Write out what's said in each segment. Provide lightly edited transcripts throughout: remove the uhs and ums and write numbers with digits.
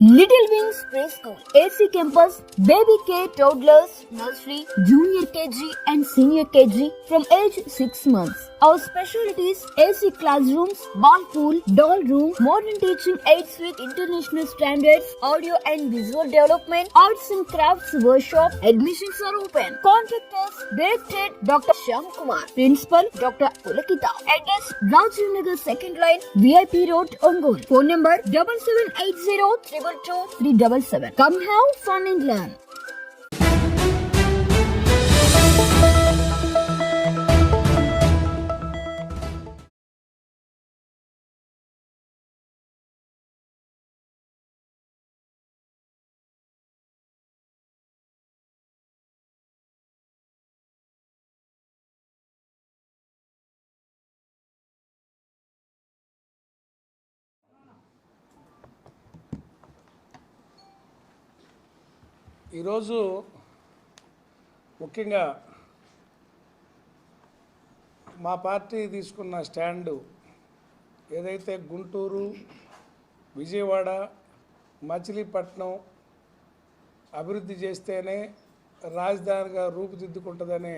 Little Wings Preschool, AC Campus, Baby K, Toddlers, Nursery, Junior KG and Senior KG from age 6 months. Our specialties: AC classrooms, ball pool, doll room, modern teaching aids with international standards, audio and visual development, arts and crafts workshop. Admissions are open. Contact us. Directed Dr. Shyam Kumar. Principal Dr. Pulakita. Address Rajiv Nagar 2nd line, VIP Road, Ongole. Phone number 7780 377. Come have fun and learn. ఈరోజు ముఖ్యంగా మా party తీసుకున్న stand ఏదైతే గుంటూరు, విజయవాడ, మచిలీపట్నం అభివృద్ధి చేస్తేనే రాజధానిగా రూపుదిద్దుకుంటుందనే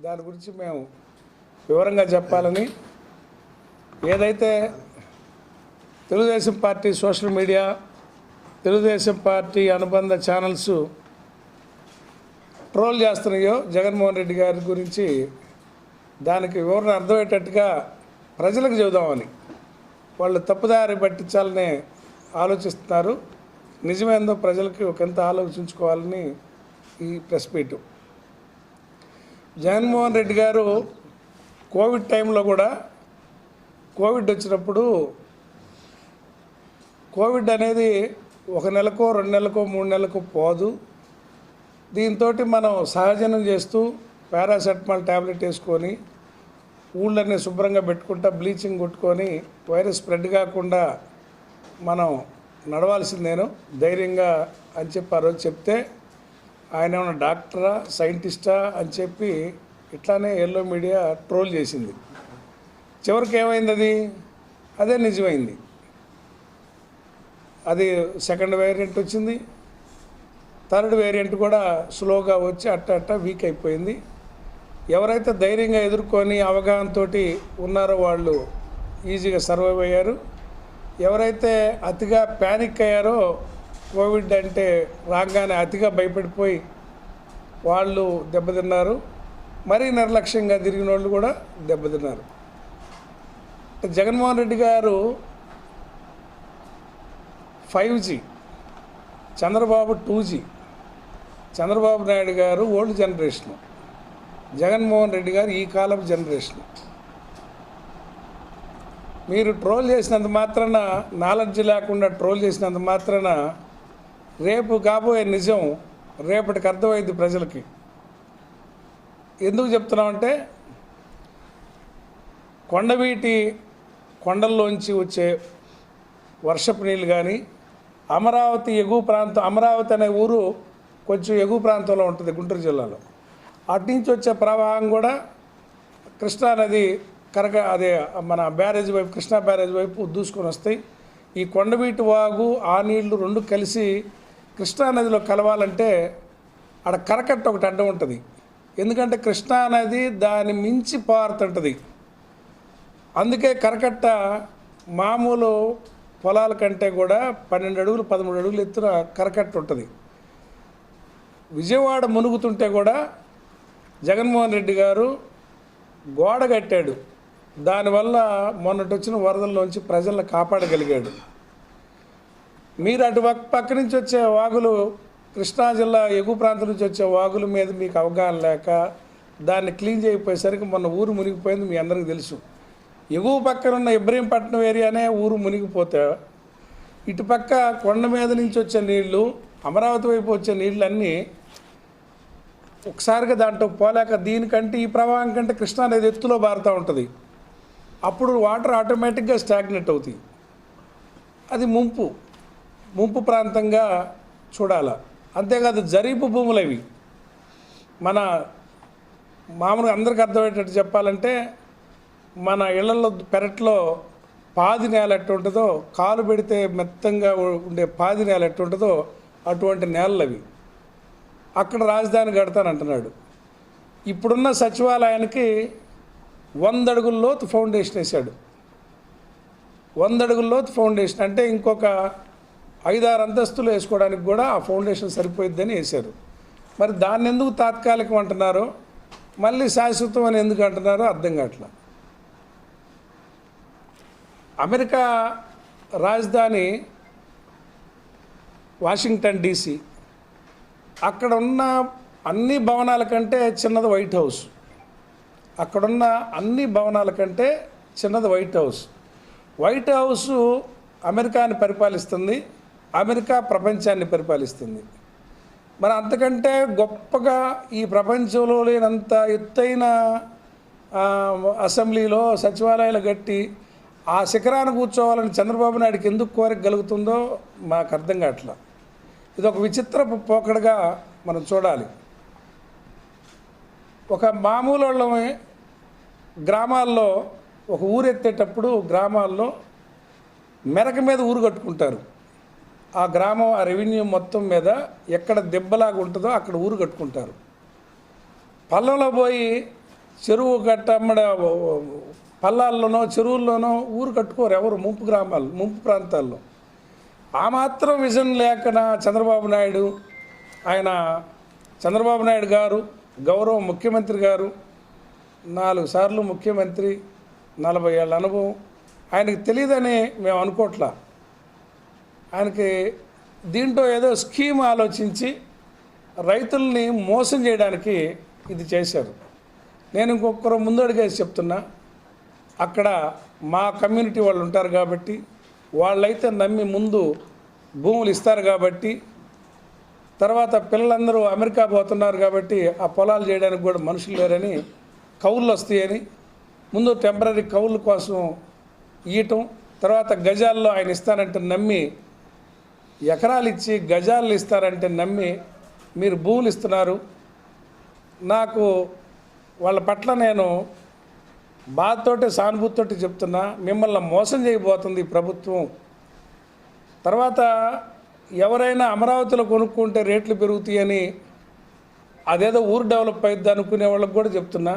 దాని గురించి మేము వివరంగా చెప్పాలని, ఏదైతే Telugu Desam party social media, Telugu Desam party అనుబంధ ఛానల్స్ ట్రోల్ చేస్తున్నాయో జగన్మోహన్ రెడ్డి గారి గురించి, దానికి వివరణ అర్థమయ్యేటట్టుగా ప్రజలకు చెబుదామని వాళ్ళు తప్పుదారి పట్టించాలని ఆలోచిస్తున్నారు. నిజమేందో ప్రజలకి ఒకంత ఆలోచించుకోవాలని ఈ ప్రెస్ మీటు. జగన్మోహన్ రెడ్డి గారు కోవిడ్ టైంలో కూడా, కోవిడ్ వచ్చినప్పుడు కోవిడ్ అనేది 1 నెలకో 2 నెలకో 3 నెలకో పోదు. దీంతో మనం సహజనం చేస్తూ పారాసెటమాల్ ట్యాబ్లెట్ వేసుకొని ఊళ్ళన్నీ శుభ్రంగా పెట్టుకుంటా బ్లీచింగ్ కొట్టుకొని వైరస్ స్ప్రెడ్ కాకుండా మనం నడవాల్సిందేను ధైర్యంగా అని చెప్పి ఆ రోజు చెప్తే, ఆయన ఏమన్నా డాక్టరా, సైంటిస్టా అని చెప్పి ఇట్లానే ఎల్లో మీడియా ట్రోల్ చేసింది. చివరికి ఏమైంది? అదే నిజమైంది. అది సెకండ్ వేరియంట్ వచ్చింది, థర్డ్ వేరియంట్ కూడా స్లోగా వచ్చి అట్ట వీక్ అయిపోయింది. ఎవరైతే ధైర్యంగా ఎదుర్కొని అవగాహనతో ఉన్నారో వాళ్ళు ఈజీగా సర్వైవ్ అయ్యారు. ఎవరైతే అతిగా ప్యానిక్ అయ్యారో, కోవిడ్ అంటే రాగానే అతిగా భయపడిపోయి వాళ్ళు దెబ్బతిన్నారు. మరీ నిర్లక్ష్యంగా తిరిగిన వాళ్ళు కూడా దెబ్బతిన్నారు. జగన్మోహన్ రెడ్డి గారు 5G, చంద్రబాబు 2G, చంద్రబాబు నాయుడు గారు ఓల్డ్ జనరేషను, జగన్మోహన్ రెడ్డి గారు ఈ కాలపు జనరేషను. మీరు ట్రోల్ చేసినంత మాత్రాన, నాలెడ్జ్ లేకుండా ట్రోల్ చేసినంత మాత్రాన రేపు కాబోయే నిజం రేపటికి అర్థమైంది ప్రజలకి. ఎందుకు చెప్తున్నామంటే, కొండల్లోంచి వచ్చే వర్షపు నీళ్ళు కానీ, అమరావతి ఎగువ ప్రాంతం, అమరావతి అనే ఊరు కొంచెం ఎగువ ప్రాంతంలో ఉంటుంది గుంటూరు జిల్లాలో, అటు నుంచి వచ్చే ప్రవాహం కూడా కృష్ణానది అదే మన బ్యారేజ్ వైపు, కృష్ణా బ్యారేజ్ వైపు దూసుకొని వస్తాయి. ఈ కొండవీటి వాగు ఆ నీళ్లు రెండు కలిసి కృష్ణానదిలో కలవాలంటే అక్కడ కరకట్ట ఒకటి అడ్డం ఉంటుంది. ఎందుకంటే కృష్ణానది దాన్ని మించి పారుతుంటుంది. అందుకే కరకట్ట మామూలు పొలాల కంటే కూడా 12 అడుగులు 13 అడుగులు ఎత్తున కరకట్ట ఉంటుంది. విజయవాడ మునుగుతుంటే కూడా జగన్మోహన్ రెడ్డి గారు గోడ కట్టాడు. దానివల్ల మొన్నటి వచ్చిన వరదల్లోంచి ప్రజలను కాపాడగలిగాడు. మీరు అటు పక్క నుంచి వచ్చే వాగులు, కృష్ణా జిల్లా ఎగువ ప్రాంతం నుంచి వచ్చే వాగుల మీద మీకు అవగాహన లేక దాన్ని క్లీన్ చేయకపోయేసరికి మొన్న ఊరు మునిగిపోయింది మీ అందరికీ తెలుసు. ఎగువ పక్కన ఉన్న ఇబ్రహీంపట్నం ఏరియానే ఊరు మునిగిపోతే, ఇటుపక్క కొండ మీద నుంచి వచ్చే నీళ్లు, అమరావతి వైపు వచ్చే నీళ్ళన్నీ ఒకసారిగా దాంట్లో పోలేక దీనికంటే ఈ ప్రవాహం కంటే కృష్ణానది ఎత్తులో బారుతూ ఉంటుంది. అప్పుడు వాటర్ ఆటోమేటిక్గా స్టాగ్నెట్ అవుతాయి. అది ముంపు ప్రాంతంగా చూడాలి. అంతేకాదు జరీపు భూములు అవి. మన మామూలుగా అందరికీ అర్థమయ్యేటట్టు చెప్పాలంటే, మన ఇళ్లలో పెరట్లో పాది నేల ఎట్టుంటుందో, కాలు పెడితే మెత్తంగా ఉండే పాది నేల ఎట్టుంటుందో అటువంటి నేలలు అవి. అక్కడ రాజధాని కడతానంటున్నాడు. ఇప్పుడున్న సచివాలయానికి 100 అడుగుల లోతు ఫౌండేషన్ వేశాడు. 100 అడుగుల లోతు ఫౌండేషన్ అంటే ఇంకొక 5-6 అంతస్తులు వేసుకోవడానికి కూడా ఆ ఫౌండేషన్ సరిపోయిద్దని వేశారు. మరి దాన్ని ఎందుకు తాత్కాలికం అంటున్నారో, మళ్ళీ శాశ్వతం అని ఎందుకు అంటున్నారో అర్థం కావట్లా. అమెరికా రాజధాని వాషింగ్టన్ DC. అక్కడ ఉన్న అన్ని భవనాల కంటే చిన్నది వైట్ హౌస్. అక్కడున్న అన్ని భవనాల కంటే చిన్నది వైట్ హౌస్. వైట్ హౌస్ అమెరికాని పరిపాలిస్తుంది, అమెరికా ప్రపంచాన్ని పరిపాలిస్తుంది. మరి అంతకంటే గొప్పగా ఈ ప్రపంచంలో లేనంత ఎత్తైన అసెంబ్లీలో సచివాలయాలు కట్టి ఆ శిఖరాన్ని కూర్చోవాలని చంద్రబాబు నాయుడుకి ఎందుకు కోరిక కలుగుతుందో మాకు అర్థం కావట్లా. ఇది ఒక విచిత్రపు పోకడగా మనం చూడాలి. ఒక మామూలు వాళ్ళమే గ్రామాల్లో ఒక ఊరు ఎత్తేటప్పుడు గ్రామాల్లో మెరక మీద ఊరు కట్టుకుంటారు. ఆ గ్రామం ఆ రెవెన్యూ మొత్తం మీద ఎక్కడ దెబ్బలాగా ఉంటుందో అక్కడ ఊరు కట్టుకుంటారు. పల్లెలో పోయి చెరువు కట్టమ్మడ పల్లాల్లోనో చెరువుల్లోనో ఊరు కట్టుకోరు ఎవరు, ముంపు గ్రామాలు ముంపు ప్రాంతాల్లో. ఆ మాత్రం విజన్ లేకన చంద్రబాబు నాయుడు గారు గౌరవ ముఖ్యమంత్రి గారు 4 సార్లు ముఖ్యమంత్రి, 40 ఏళ్ళ అనుభవం, ఆయనకి తెలియదని మేము అనుకోవట్లా. ఆయనకి దీంట్లో ఏదో స్కీమ్ ఆలోచించి రైతుల్ని మోసం చేయడానికి ఇది చేశారు. నేను ఇంకొకరు ముందడుగేసి చెప్తున్నా, అక్కడ మా కమ్యూనిటీ వాళ్ళు ఉంటారు కాబట్టి, వాళ్ళైతే నమ్మి ముందు భూములు ఇస్తారు కాబట్టి, తర్వాత పిల్లలందరూ అమెరికా పోతున్నారు కాబట్టి ఆ పొలాలు చేయడానికి కూడా మనుషులు లేరని, కౌళ్ళు వస్తాయని ముందు టెంపరీ కౌళ్ళ కోసం ఇవ్వటం, తర్వాత గజాల్లో ఆయన ఇస్తానంటే నమ్మి, ఎకరాలు ఇచ్చి గజాలు ఇస్తారంటే నమ్మి మీరు భూములు ఇస్తున్నారు. నాకు వాళ్ళ పట్ల నేను బాధతోటి సానుభూతితోటి చెప్తున్నా, మిమ్మల్ని మోసం చేయబోతుంది ఈ ప్రభుత్వం. తర్వాత ఎవరైనా అమరావతిలో కొనుక్కుంటే రేట్లు పెరుగుతాయని అదేదో ఊరు డెవలప్ అవుద్ది అనుకునే వాళ్ళకి కూడా చెప్తున్నా,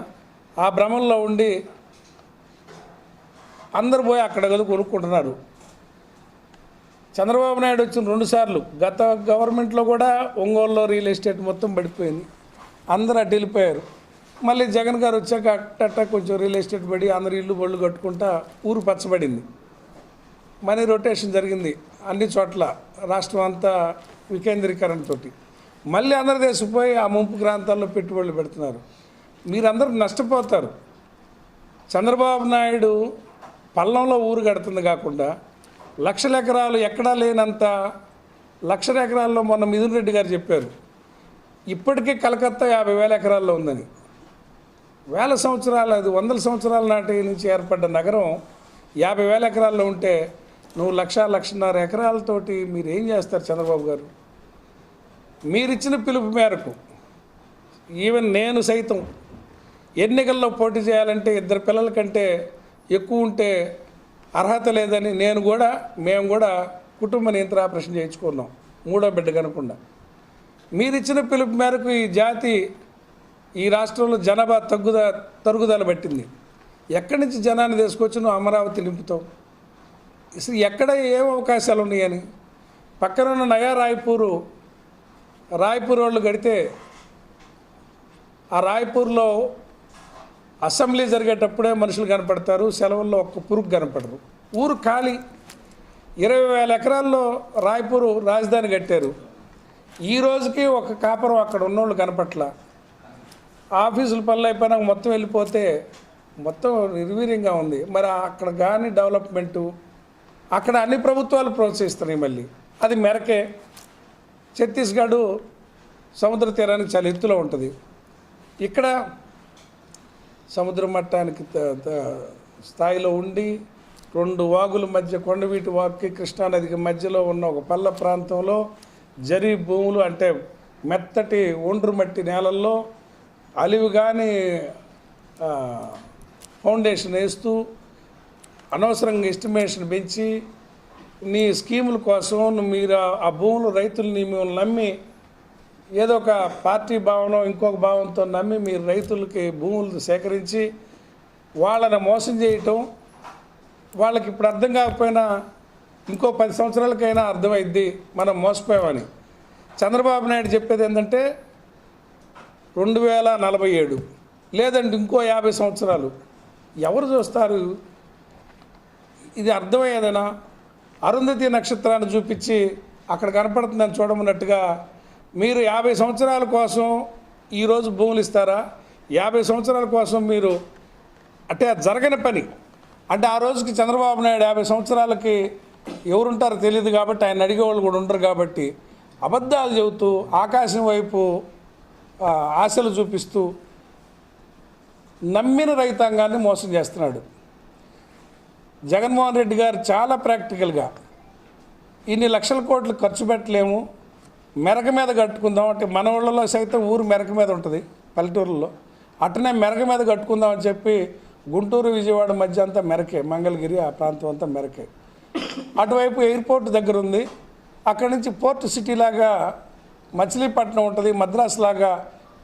ఆ భ్రమంలో ఉండి అందరు పోయి అక్కడ కొనుక్కుంటున్నారు. చంద్రబాబు నాయుడు వచ్చిన 2 సార్లు గత గవర్నమెంట్లో కూడా ఒంగోలులో రియల్ ఎస్టేట్ మొత్తం పడిపోయింది, అందరూ అటు వెళ్ళిపోయారు. మళ్ళీ జగన్ గారు వచ్చాక అట్ట కొంచెం రియల్ ఎస్టేట్ పడి అందరు ఇల్లు బళ్ళు కట్టుకుంటా ఊరు పచ్చబడింది. మనీ రొటేషన్ జరిగింది అన్ని చోట్ల, రాష్ట్రం అంతా వికేంద్రీకరణతో. మళ్ళీ అందరు దేశపోయి ఆ ముంపు ప్రాంతాల్లో పెట్టుబడులు పెడుతున్నారు. మీరందరూ నష్టపోతారు. చంద్రబాబు నాయుడు పల్లంలో ఊరు కడుతుంది కాకుండా 1,00,000 ఎకరాలు ఎక్కడా లేనంత 1,00,000 ఎకరాల్లో మొన్న మిథున్ రెడ్డి గారు చెప్పారు, ఇప్పటికే కలకత్తా 50,000 ఎకరాల్లో ఉందని. 1,000 సంవత్సరాలు, అది 100 సంవత్సరాల నాటి నుంచి ఏర్పడ్డ నగరం 50,000 ఎకరాల్లో ఉంటే నువ్వు 1,00,000-1,50,000 ఎకరాలతోటి మీరు ఏం చేస్తారు చంద్రబాబు గారు? మీరిచ్చిన పిలుపు మేరకు ఈవెన్ నేను సైతం ఎన్నికల్లో పోటీ చేయాలంటే 2 పిల్లల కంటే ఎక్కువ ఉంటే అర్హత లేదని మేము కూడా కుటుంబ నియంత్రణ ఆపరేషన్ చేయించుకున్నాం 3వ బిడ్డ కనకుండా. మీరిచ్చిన పిలుపు మేరకు ఈ జాతి ఈ రాష్ట్రంలో జనాభా తరుగుదల పట్టింది. ఎక్కడి నుంచి జనాన్ని తీసుకొచ్చి నువ్వు అమరావతి నింపుతావు? అసలు ఎక్కడ ఏం అవకాశాలు ఉన్నాయని. పక్కన ఉన్న నయా రాయ్పూర్ వాళ్ళు కడితే ఆ రాయ్పూర్లో అసెంబ్లీ జరిగేటప్పుడే మనుషులు కనపడతారు, సెలవుల్లో ఒక్క పురుగు కనపడరు. ఊరు ఖాళీ. 20,000 ఎకరాల్లో రాయ్పూర్ రాజధాని కట్టారు. ఈ రోజుకి ఒక కాపురం అక్కడ ఉన్నోళ్ళు కనపట్ల. ఆఫీసుల పనులు అయిపోయినాక మొత్తం వెళ్ళిపోతే మొత్తం నిర్వీర్యంగా ఉంది. మరి అక్కడ కానీ డెవలప్మెంటు అక్కడ అన్ని ప్రభుత్వాలు ప్రోత్సహిస్తున్నాయి. మళ్ళీ అది మెరకే. ఛత్తీస్గఢ్ సముద్ర తీరానికి చాలా ఎత్తులో ఉంటుంది. ఇక్కడ సముద్ర మట్టానికి స్థాయిలో ఉండి 2 వాగుల మధ్య కొండవీటి వాగుకి కృష్ణానదికి మధ్యలో ఉన్న ఒక పల్ల ప్రాంతంలో జరీ భూములు అంటే మెత్తటి ఒండ్రు మట్టి నేలల్లో అలివి కానీ ఫౌండేషన్ వేస్తూ అనవసరంగా ఎస్టిమేషన్ పెంచి నీ స్కీముల కోసం మీరు ఆ భూములు రైతుల్ని మిమ్మల్ని నమ్మి ఏదో ఒక పార్టీ భావనో ఇంకొక భావంతో నమ్మి మీరు రైతులకి భూములు సేకరించి వాళ్ళని మోసం చేయటం, వాళ్ళకి ఇప్పుడు అర్థం కాకపోయినా ఇంకో 10 సంవత్సరాలకైనా అర్థమైద్ది మనం మోసపోయామని. చంద్రబాబు నాయుడు చెప్పేది ఏంటంటే 2047 లేదంటే ఇంకో 50 సంవత్సరాలు. ఎవరు చూస్తారు? ఇది అర్థమయ్యేదేనా? అరుంధతి నక్షత్రాన్ని చూపించి అక్కడ కనపడుతుందని చూడమన్నట్టుగా మీరు 50 సంవత్సరాల కోసం ఈరోజు భూములు ఇస్తారా? 50 సంవత్సరాల కోసం మీరు అంటే జరగని పని. అంటే ఆ రోజుకి చంద్రబాబు నాయుడు 50 సంవత్సరాలకి ఎవరుంటారో తెలియదు కాబట్టి ఆయన అడిగేవాళ్ళు కూడా ఉండరు కాబట్టి అబద్ధాలు చెబుతూ ఆకాశం వైపు ఆశలు చూపిస్తూ నమ్మిన రైతాంగాన్ని మోసం చేస్తున్నాడు. జగన్మోహన్ రెడ్డి గారు చాలా ప్రాక్టికల్గా ఇన్ని లక్షల కోట్లు ఖర్చు పెట్టలేము, మెరక మీద కట్టుకుందాం అంటే మన ఊళ్ళలో సైతం ఊరు మెరక మీద ఉంటుంది పల్లెటూరులో, అట్టనే మెరక మీద కట్టుకుందామని చెప్పి గుంటూరు విజయవాడ మధ్య అంతా మెరకే, మంగళగిరి ఆ ప్రాంతం అంతా మెరకే. అటువైపు ఎయిర్పోర్ట్ దగ్గర ఉంది, అక్కడి నుంచి పోర్ట్ సిటీ లాగా మచిలీపట్నం ఉంటుంది, మద్రాసు లాగా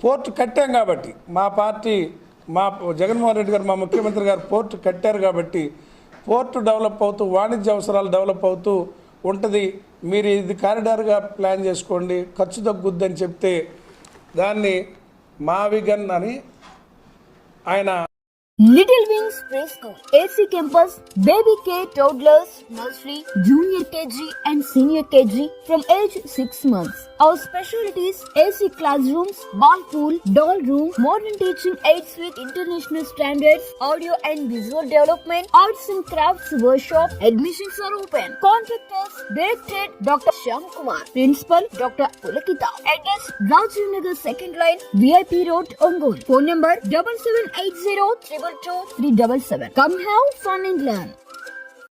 పోర్ట్ కట్టాం కాబట్టి మా పార్టీ మా జగన్మోహన్ రెడ్డి గారు మా ముఖ్యమంత్రి గారు పోర్ట్ కట్టారు కాబట్టి పోర్టు డెవలప్ అవుతూ వాణిజ్య అవసరాలు డెవలప్ అవుతూ ఉంటుంది. మీరు ఇది కారిడార్గా ప్లాన్ చేసుకోండి, ఖర్చు తగ్గుద్దని చెప్తే దాన్ని మావిగన్ అని ఆయన Little Wings Preschool, AC Campus, Baby K, Toddlers, Nursery, Junior KG and Senior KG from age 6 months. Our specialties: AC classrooms, ball pool, doll room, modern teaching aids with international standards, audio and visual development, arts and crafts workshop. Admissions are open. Contact us. Directed Dr. Shyam Kumar. Principal Dr. Pulakita. Address: Rajiv Nagar 2nd line, VIP Road, Ongole. Phone number 7780 222 377. Come have fun and learn.